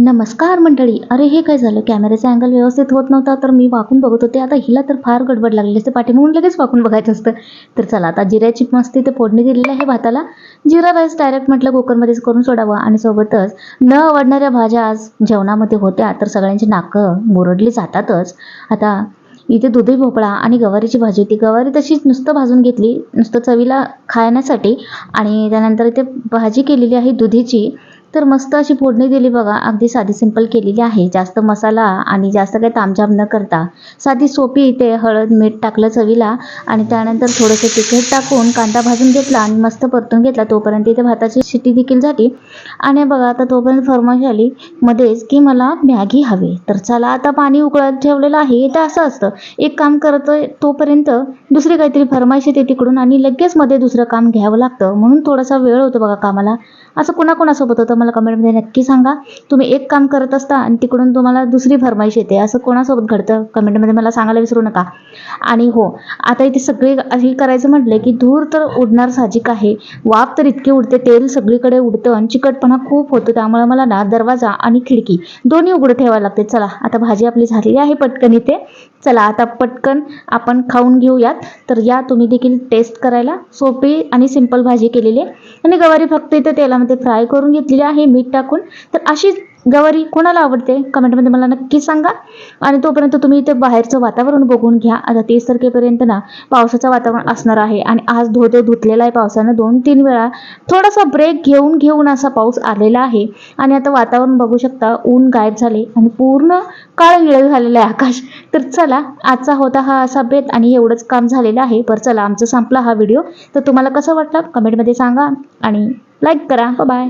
नमस्कार मंडळी. अरे हे काय झालं, कॅमेऱ्याचा अँगल व्यवस्थित होत नव्हता तर मी वाकून बघत होते. आता हिला तर फार गडबड लागलेली असते, पाठीमागून लगेच वाकून बघायचं असतं. तर चला आता जिऱ्याची मस्त इथे फोडणी दिलेली आहे भाताला. जिरा राईस डायरेक्ट म्हटलं कुकरमध्येच करून सोडावं आणि सोबतच न आवडणाऱ्या भाज्या आज जेवणामध्ये होत्या तर सगळ्यांची नाकं मुरडली जातातच. आता इथे दुधी भोपळा आणि गवारीची भाजी होती. गवारी तशीच नुसतं भाजून घेतली, नुसतं चवीला खाण्यासाठी. आणि त्यानंतर इथे भाजी केलेली आहे दुधीची. तर मस्त अशी फोडणी दिली बघा, अगदी साधी सिंपल केलेली आहे. जास्त मसाला आणि जास्त काही तामझाम न करता साधी सोपी. इथे हळद मीठ टाकलं चवीला आणि त्यानंतर थोडंसं तिखट टाकून कांदा भाजून घेतला आणि मस्त परतून घेतला. तोपर्यंत इथे भाताची शिटी देखील झाली. आणि बघा आता तोपर्यंत फरमाईश आली मध्येच की मला मॅगी हवी. तर चला आता पाणी उकळत ठेवलेलं आहे. तर असं असतं, एक काम करतोय तोपर्यंत दुसरी काहीतरी फरमाईश येते तिकडून आणि लगेच मध्ये दुसरं काम घ्यावं लागतं, म्हणून थोडासा वेळ होतो बघा कामाला. असं कुणाकुणासोबत होतं मला कमेंटमध्ये नक्की सांगा. तुम्ही एक काम करत असता आणि तिकडून तुम्हाला दुसरी फरमाईश येते, असं कोणासोबत घडतं कमेंटमध्ये मला सांगायला विसरू नका. आणि हो, आता इथे सगळे अशी करायचं म्हटलं की धूर तर उडणार साहजिक आहे. वाफ तर इतकी उडते, तेल सगळीकडे उडतं आणि चिकटपणा खूप होतो. त्यामुळे मला ना दरवाजा आणि खिडकी दोन्ही उघडं ठेवायला लागते. चला आता भाजी आपली झालेली आहे पटकन इथे. चला आता पटकन आपण खाऊन घेऊयात. तर या तुम्ही देखील टेस्ट करायला. सोपी आणि सिंपल भाजी केलेली आहे आणि गवारी फक्त इथे तेलामध्ये फ्राय करून घेतलेली आहे मीठ टाकून. तर अशी गवारी कोणाला आवडते कमेंटमध्ये मला नक्की सांगा. आणि तोपर्यंत तुम्ही इथे बाहेरचं वातावरण बघून घ्या. आता 30 तारखेपर्यंत ना पावसाचं वातावरण असणार आहे आणि आज धुतलेला आहे पावसानं 2-3 वेळा. थोडासा ब्रेक घेऊन घेऊन असा पाऊस आलेला आहे. आणि आता वातावरण बघू शकता, ऊन गायब झाले आणि पूर्ण काळं झालेलं आहे आकाश. तर चला आजचा होता हा असा बेत आणि एवढंच काम झालेलं आहे. तर चला आमचा संपला हा व्हिडिओ. तर तुम्हाला कसं वाटलं कमेंटमध्ये सांगा आणि लाईक करा. बाय.